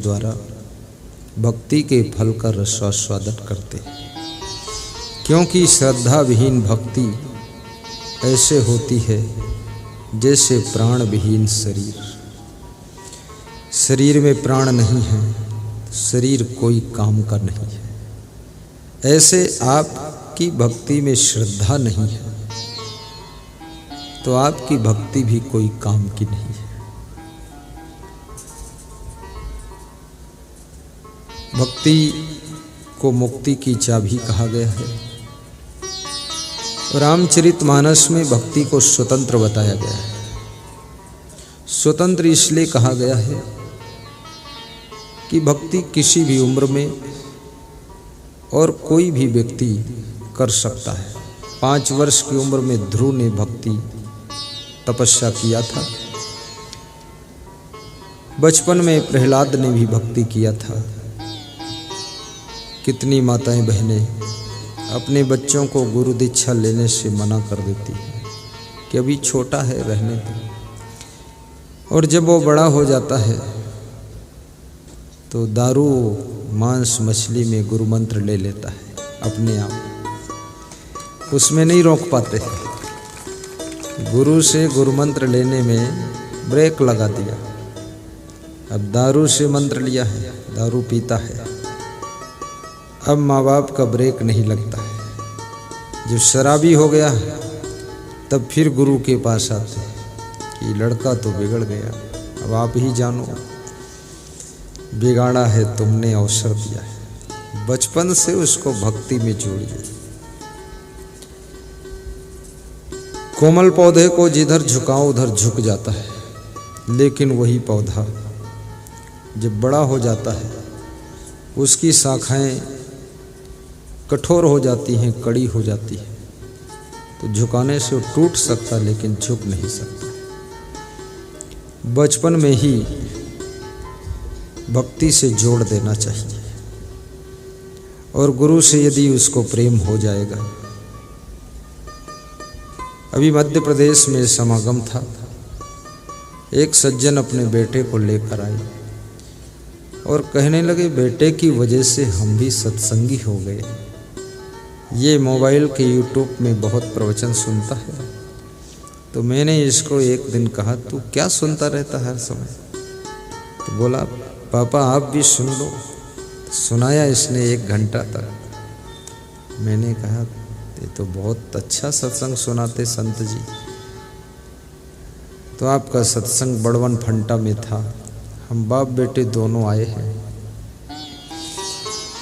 द्वारा भक्ति के फल का रसास्वादन करते हैं, क्योंकि श्रद्धा विहीन भक्ति ऐसे होती है जैसे प्राण विहीन शरीर। शरीर में प्राण नहीं है, शरीर कोई काम का नहीं है। ऐसे आपकी भक्ति में श्रद्धा नहीं है तो आपकी भक्ति भी कोई काम की नहीं है। भक्ति को मुक्ति की चाबी कहा गया है। रामचरितमानस में भक्ति को स्वतंत्र बताया गया है। स्वतंत्र इसलिए कहा गया है कि भक्ति किसी भी उम्र में और कोई भी व्यक्ति कर सकता है। 5 वर्ष की उम्र में ध्रुव ने भक्ति तपस्या किया था। बचपन में प्रहलाद ने भी भक्ति किया था। कितनी माताएं बहनें अपने बच्चों को गुरु दीक्षा लेने से मना कर देती हैं कि अभी छोटा है, रहने दो। और जब वो बड़ा हो जाता है तो दारू मांस मछली में गुरु मंत्र ले लेता है अपने आप। उसमें नहीं रोक पाते हैं। गुरु से गुरु मंत्र लेने में ब्रेक लगा दिया। अब दारू से मंत्र लिया है, दारू पीता है। अब माँ बाप का ब्रेक नहीं लगता है। जब शराबी हो गया तब फिर गुरु के पास आते कि लड़का तो बिगड़ गया, अब आप ही जानो, बिगाड़ा है तुमने, अवसर दिया है। बचपन से उसको भक्ति में जोड़िए। कोमल पौधे को जिधर झुकाओ उधर झुक जाता है, लेकिन वही पौधा जब बड़ा हो जाता है उसकी शाखाएं कठोर हो जाती हैं, कड़ी हो जाती है, तो झुकाने से वो टूट सकता लेकिन झुक नहीं सकता। बचपन में ही भक्ति से जोड़ देना चाहिए। और गुरु से यदि उसको प्रेम हो जाएगा। अभी मध्य प्रदेश में समागम था। एक सज्जन अपने बेटे को लेकर आए और कहने लगे, बेटे की वजह से हम भी सत्संगी हो गए। ये मोबाइल के यूट्यूब में बहुत प्रवचन सुनता है। तो मैंने इसको एक दिन कहा, तू क्या सुनता रहता हर समय? तो बोला, पापा आप भी सुन लो। सुनाया इसने 1 घंटा तक। मैंने कहा, ये तो बहुत अच्छा सत्संग सुनाते संत जी। तो आपका सत्संग बड़वन फंटा में था। हम बाप बेटे दोनों आए हैं।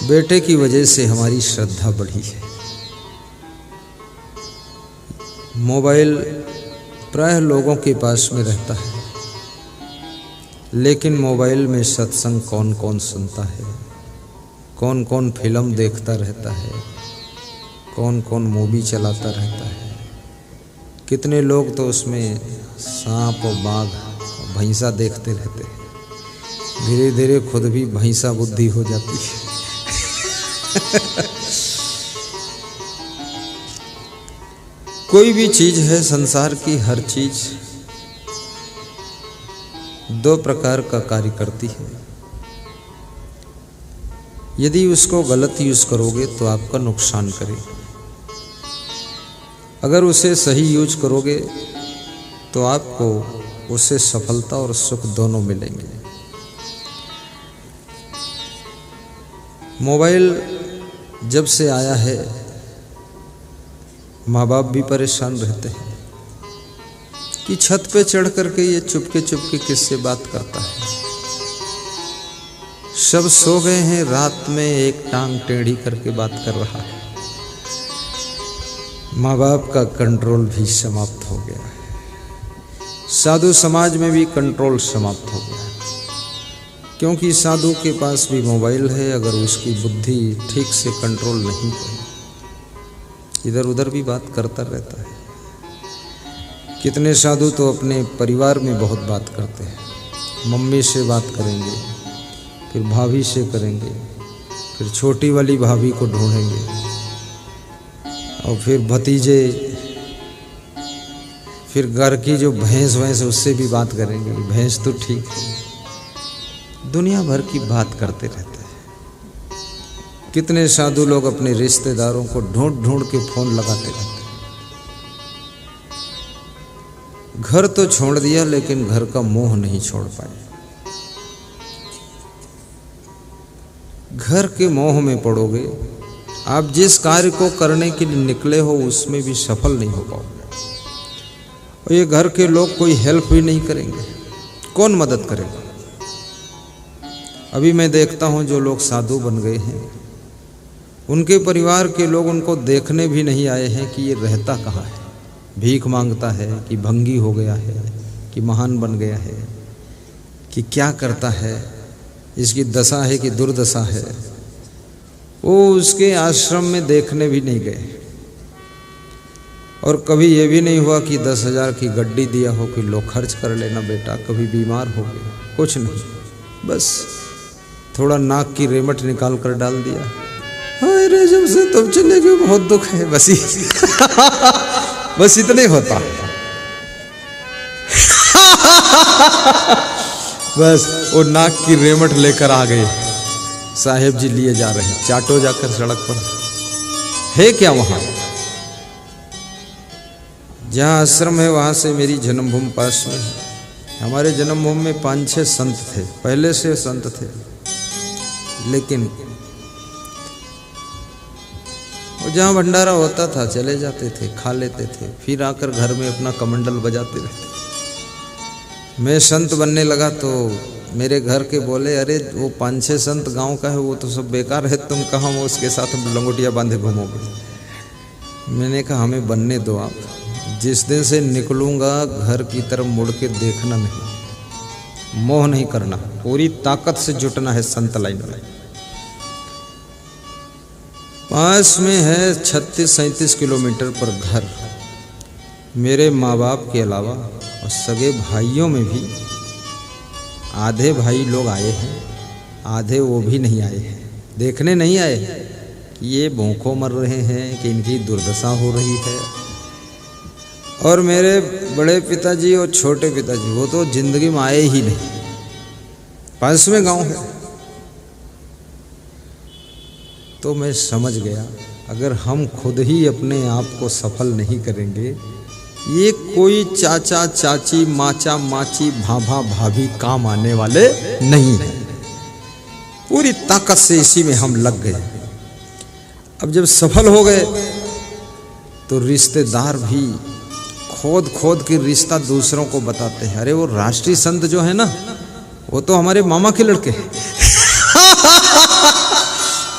बेटे की वजह से हमारी श्रद्धा बढ़ी है। मोबाइल प्रायः लोगों के पास में रहता है, लेकिन मोबाइल में सत्संग कौन कौन सुनता है, कौन कौन फिल्म देखता रहता है, कौन कौन मूवी चलाता रहता है। कितने लोग तो उसमें सांप और बाघ और भैंसा देखते रहते हैं। धीरे धीरे खुद भी भैंसा बुद्धि हो जाती है। कोई भी चीज है संसार की, हर चीज 2 प्रकार का कार्य करती है। यदि उसको गलत यूज करोगे तो आपका नुकसान करेगी। अगर उसे सही यूज करोगे तो आपको उससे सफलता और सुख दोनों मिलेंगे। मोबाइल जब से आया है माँ बाप भी परेशान रहते हैं कि छत पे चढ़ करके ये चुपके चुपके किससे बात करता है। सब सो गए हैं, रात में एक टांग टेढ़ी करके बात कर रहा है। माँ बाप का कंट्रोल भी समाप्त हो गया है। साधु समाज में भी कंट्रोल समाप्त हो गया है, क्योंकि साधु के पास भी मोबाइल है। अगर उसकी बुद्धि ठीक से कंट्रोल नहीं है, इधर उधर भी बात करता रहता है। कितने साधु तो अपने परिवार में बहुत बात करते हैं। मम्मी से बात करेंगे, फिर भाभी से करेंगे, फिर छोटी वाली भाभी को ढूंढेंगे, और फिर भतीजे, फिर घर की जो भैंस उससे भी बात करेंगे। भैंस तो ठीक है, दुनिया भर की बात करते रहते हैं। कितने साधु लोग अपने रिश्तेदारों को ढूंढ ढूंढ के फोन लगाते रहते हैं। घर तो छोड़ दिया लेकिन घर का मोह नहीं छोड़ पाए। घर के मोह में पड़ोगे, आप जिस कार्य को करने के लिए निकले हो उसमें भी सफल नहीं हो पाओगे। और ये घर के लोग कोई हेल्प भी नहीं करेंगे, कौन मदद करेगा। अभी मैं देखता हूँ जो लोग साधु बन गए हैं, उनके परिवार के लोग उनको देखने भी नहीं आए हैं कि ये रहता कहाँ है, भीख मांगता है कि भंगी हो गया है कि महान बन गया है कि क्या करता है, इसकी दशा है कि दुर्दशा है। वो उसके आश्रम में देखने भी नहीं गए। और कभी ये भी नहीं हुआ कि 10,000 की गड्डी दिया हो कि लो खर्च कर लेना बेटा, कभी बीमार हो गए, कुछ नहीं, बस थोड़ा नाक की रेमट निकाल कर डाल दिया, अरे जब से तुम चले गए बहुत दुख है, बस इतने होता है। बस वो नाक की रेमट लेकर आ गए, साहेब जी लिए जा रहे हैं, चाटो जाकर सड़क पर। है क्या वहां? जहाँ आश्रम है वहां से मेरी जन्मभूमि पास में है। हमारे जन्मभूमि में 5-6 संत थे, पहले से संत थे, लेकिन वो जहाँ भंडारा होता था चले जाते थे, खा लेते थे, फिर आकर घर में अपना कमंडल बजाते रहते। मैं संत बनने लगा तो मेरे घर के बोले, अरे वो 5-6 संत गांव का है, वो तो सब बेकार है, तुम कहाँ वो उसके साथ लंगोटिया बांधे घूमोगे। मैंने कहा हमें बनने दो आप, जिस दिन से निकलूंगा घर की तरफ मुड़ के देखना नहीं, मोह नहीं करना, पूरी ताकत से जुटना है संत लाइन में। पास में है 36-37 किलोमीटर पर घर। मेरे माँ बाप के अलावा और सगे भाइयों में भी आधे भाई लोग आए हैं, आधे वो भी नहीं आए हैं, देखने नहीं आए कि ये भूखों मर रहे हैं कि इनकी दुर्दशा हो रही है। और मेरे बड़े पिताजी और छोटे पिताजी वो तो जिंदगी में आए ही नहीं। पास में गांव है। तो मैं समझ गया, अगर हम खुद ही अपने आप को सफल नहीं करेंगे, ये कोई चाचा चाची माचा माची भाभा भाभी काम आने वाले नहीं है। पूरी ताकत से इसी में हम लग गए। अब जब सफल हो गए तो रिश्तेदार भी खोद खोद के रिश्ता दूसरों को बताते हैं, अरे वो राष्ट्रीय संत जो है ना, वो तो हमारे मामा के लड़के हैं।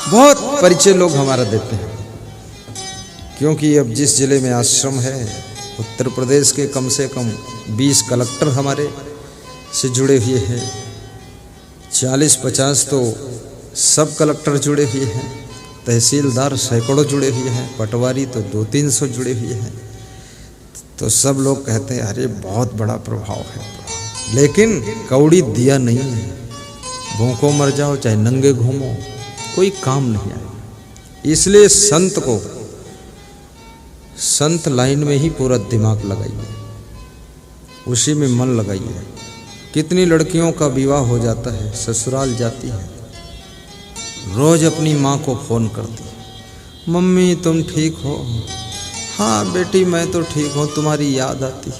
बहुत परिचय लोग हमारा देते हैं, क्योंकि अब जिस जिले में आश्रम है, उत्तर प्रदेश के कम से कम 20 कलेक्टर हमारे से जुड़े हुए हैं, 40-50 तो सब कलेक्टर जुड़े हुए हैं, तहसीलदार सैकड़ों जुड़े हुए हैं, पटवारी तो 200-300 जुड़े हुए हैं। तो सब लोग कहते हैं अरे बहुत बड़ा प्रभाव है, लेकिन कौड़ी दिया नहीं है। भूखों मर जाओ चाहे नंगे घूमो, कोई काम नहीं आए। इसलिए संत को संत लाइन में ही पूरा दिमाग लगाइए, उसी में मन लगाइए। कितनी लड़कियों का विवाह हो जाता है, ससुराल जाती है, रोज अपनी माँ को फोन करती है, मम्मी तुम ठीक हो? हाँ बेटी मैं तो ठीक हूँ, तुम्हारी याद आती है।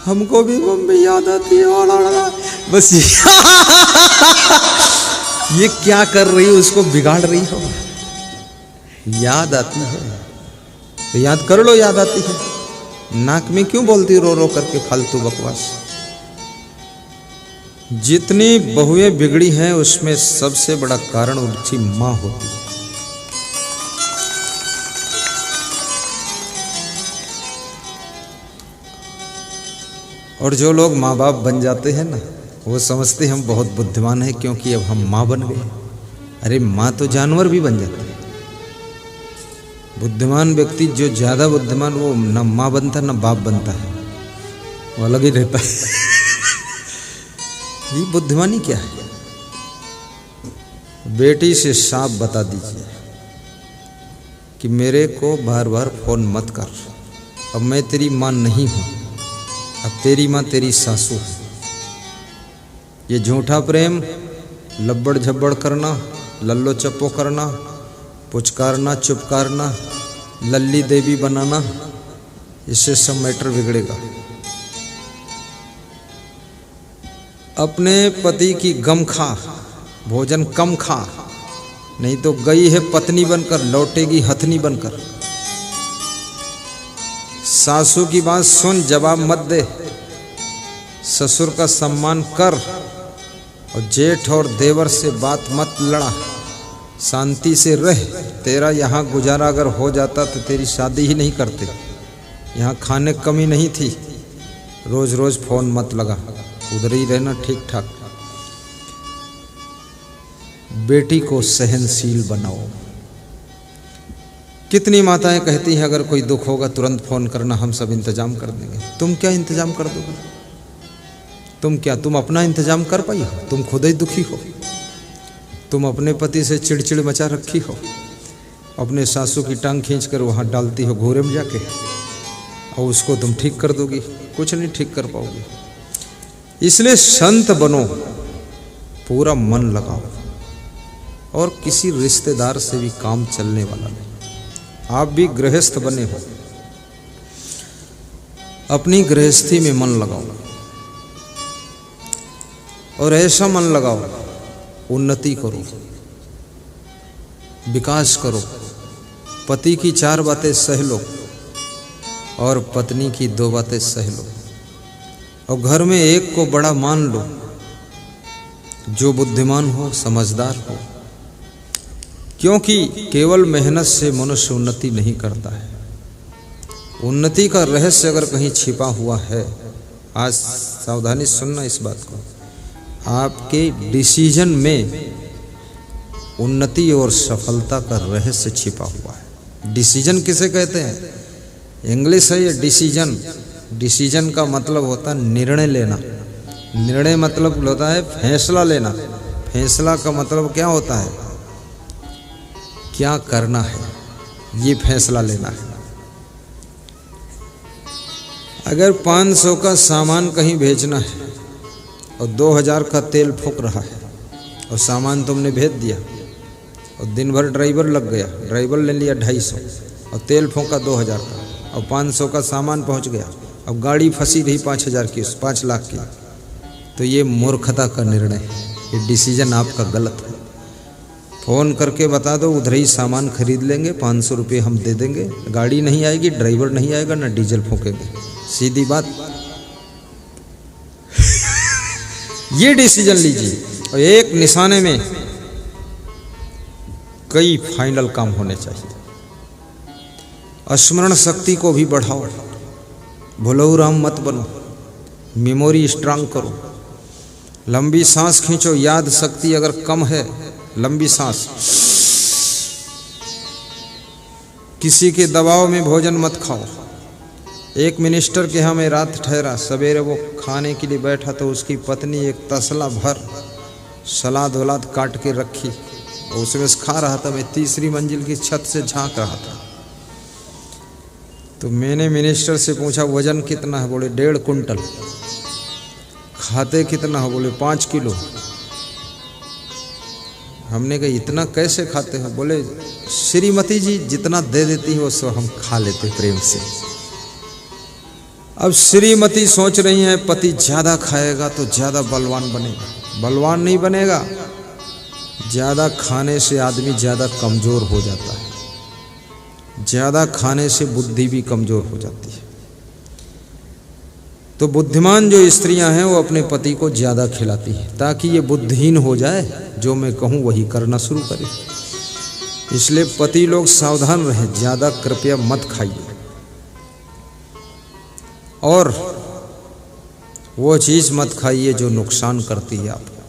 हमको भी मम्मी याद आती है। बस ये क्या कर रही हो, उसको बिगाड़ रही हो। याद आती है तो याद कर लो, याद आती है, नाक में क्यों बोलती रो रो करके फालतू बकवास। जितनी बहुएं बिगड़ी हैं उसमें सबसे बड़ा कारण उनकी माँ होती है। और जो लोग माँ बाप बन जाते हैं ना, वो समझते हैं हम बहुत बुद्धिमान हैं क्योंकि अब हम माँ बन गए। अरे माँ तो जानवर भी बन जाते हैं। बुद्धिमान व्यक्ति जो ज़्यादा बुद्धिमान, वो न माँ बनता न बाप बनता है, वो अलग ही रहता है। ये बुद्धिमानी क्या है? बेटी से साफ बता दीजिए कि मेरे को बार बार फोन मत कर, अब मैं तेरी माँ नहीं हूँ, अब तेरी माँ तेरी सासू है। ये झूठा प्रेम, लब्बड़ झब्बड़ करना, लल्लो चप्पो करना, पुचकारना, चुपकारना, लल्ली देवी बनाना, इससे सब मैटर बिगड़ेगा। अपने पति की गम खा, भोजन कम खा, नहीं तो गई है पत्नी बनकर, लौटेगी हथनी बनकर। सासू की बात सुन, जवाब मत दे, ससुर का सम्मान कर, और जेठ और देवर से बात मत लड़ा, शांति से रह। तेरा यहाँ गुजारा अगर हो जाता तो तेरी शादी ही नहीं करते। यहाँ खाने कमी नहीं थी। रोज रोज फोन मत लगा, उधर ही रहना ठीक ठाक। बेटी को सहनशील बनाओ। कितनी माताएं कहती हैं अगर कोई दुख होगा तुरंत फोन करना, हम सब इंतजाम कर देंगे। तुम क्या इंतजाम कर दोगे? तुम अपना इंतजाम कर पाई हो? तुम खुद ही दुखी हो। तुम अपने पति से चिड़चिड़ मचा रखी हो, अपने सासू की टांग खींचकर वहाँ डालती हो घोरे में जाके, और उसको तुम ठीक कर दोगी? कुछ नहीं ठीक कर पाओगे। इसलिए संत बनो, पूरा मन लगाओ, और किसी रिश्तेदार से भी काम चलने वाला नहीं। आप भी गृहस्थ बने हो, अपनी गृहस्थी में मन लगाओ, और ऐसा मन लगाओ, उन्नति करो, विकास करो। पति की 4 बातें सह लो और पत्नी की 2 बातें सह लो, और घर में एक को बड़ा मान लो, जो बुद्धिमान हो, समझदार हो। क्योंकि केवल मेहनत से मनुष्य उन्नति नहीं करता है। उन्नति का रहस्य अगर कहीं छिपा हुआ है, आज सावधानी सुनना इस बात को, आपके डिसीजन में उन्नति और सफलता का रहस्य छिपा हुआ है। डिसीजन किसे कहते हैं? इंग्लिश है ये डिसीजन। डिसीजन का मतलब होता है निर्णय लेना। निर्णय मतलब होता है फैसला लेना। फैसला का मतलब क्या होता है? क्या करना है, ये फैसला लेना है। अगर 500 का सामान कहीं भेजना है और 2000 का तेल फूक रहा है, और सामान तुमने भेज दिया, और दिन भर ड्राइवर लग गया, ड्राइवर ले लिया 250 और तेल फूका 2000 का, और 500 का सामान पहुंच गया, अब गाड़ी फंसी रही 5000 की, 5 लाख की, तो ये मूर्खता का निर्णय है। ये डिसीजन आपका गलत है। फ़ोन करके बता दो, उधर ही सामान खरीद लेंगे, 500 रुपये हम दे देंगे, गाड़ी नहीं आएगी, ड्राइवर नहीं आएगा, ना डीजल फूकेंगे। सीधी बात। ये डिसीजन लीजिए, और एक निशाने में कई फाइनल काम होने चाहिए। स्मरण शक्ति को भी बढ़ाओ, भुलऊ राम मत बनो, मेमोरी स्ट्रांग करो, लंबी सांस खींचो। याद शक्ति अगर कम है, लंबी सांस। किसी के दबाव में भोजन मत खाओ। एक मिनिस्टर के यहाँ मैं रात ठहरा, सवेरे वो खाने के लिए बैठा तो उसकी पत्नी एक तसला भर सलाद वलाद काट के रखी, और उसमें से खा रहा था। मैं 3री मंजिल की छत से झांक रहा था, तो मैंने मिनिस्टर से पूछा वजन कितना है? बोले 1.5 कुंटल। खाते कितना हो? बोले 5 किलो। हमने कहा इतना कैसे खाते हैं? बोले श्रीमती जी जितना दे देती है वो सब हम खा लेते प्रेम से। अब श्रीमती सोच रही हैं पति ज़्यादा खाएगा तो ज़्यादा बलवान बनेगा। बलवान नहीं बनेगा, ज़्यादा खाने से आदमी ज़्यादा कमज़ोर हो जाता है। ज़्यादा खाने से बुद्धि भी कमज़ोर हो जाती है। तो बुद्धिमान जो स्त्रियां हैं वो अपने पति को ज़्यादा खिलाती हैं ताकि ये बुद्धिहीन हो जाए, जो मैं कहूँ वही करना शुरू करे। इसलिए पति लोग सावधान रहें, ज़्यादा कृपया मत खाइए। और वो चीज़ मत खाइए जो नुकसान करती है आपको,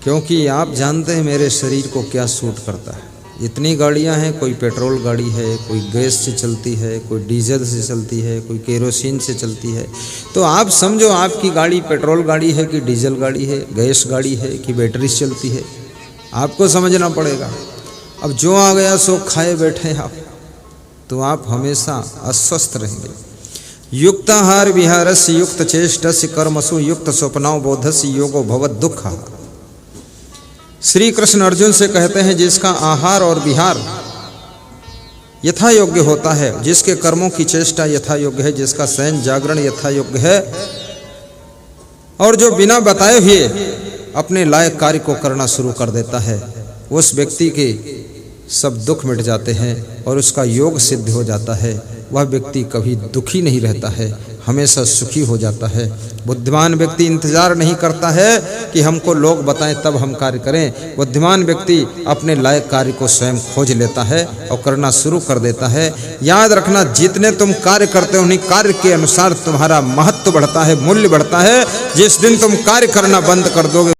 क्योंकि आप जानते हैं मेरे शरीर को क्या सूट करता है। इतनी गाड़ियां हैं, कोई पेट्रोल गाड़ी है, कोई गैस से चलती है, कोई डीजल से चलती है, कोई केरोसिन से चलती है। तो आप समझो आपकी गाड़ी पेट्रोल गाड़ी है कि डीजल गाड़ी है, गैस गाड़ी है कि बैटरी से चलती है, आपको समझना पड़ेगा। अब जो आ गया सो खाए बैठे आप, तो आप हमेशा अस्वस्थ रहेंगे। युक्ताहार विहारस्य युक्त चेष्टस्य कर्मसु युक्त स्वप्नौ बोधस्य योगो भवत दुःख। श्री कृष्ण अर्जुन से कहते हैं, जिसका आहार और विहार यथा योग्य होता है, जिसके कर्मों की चेष्टा यथा योग्य है, जिसका शयन जागरण यथा योग्य है, और जो बिना बताए हुए अपने लायक कार्य को करना शुरू कर देता है, उस व्यक्ति के सब दुख मिट जाते हैं और उसका योग सिद्ध हो जाता है। वह व्यक्ति कभी दुखी नहीं रहता है, हमेशा सुखी हो जाता है। बुद्धिमान व्यक्ति इंतजार नहीं करता है कि हमको लोग बताएं तब हम कार्य करें। बुद्धिमान व्यक्ति अपने लायक कार्य को स्वयं खोज लेता है और करना शुरू कर देता है। याद रखना, जितने तुम कार्य करते हो उन्हीं कार्य के अनुसार तुम्हारा महत्व बढ़ता है, मूल्य बढ़ता है। जिस दिन तुम कार्य करना बंद कर दोगे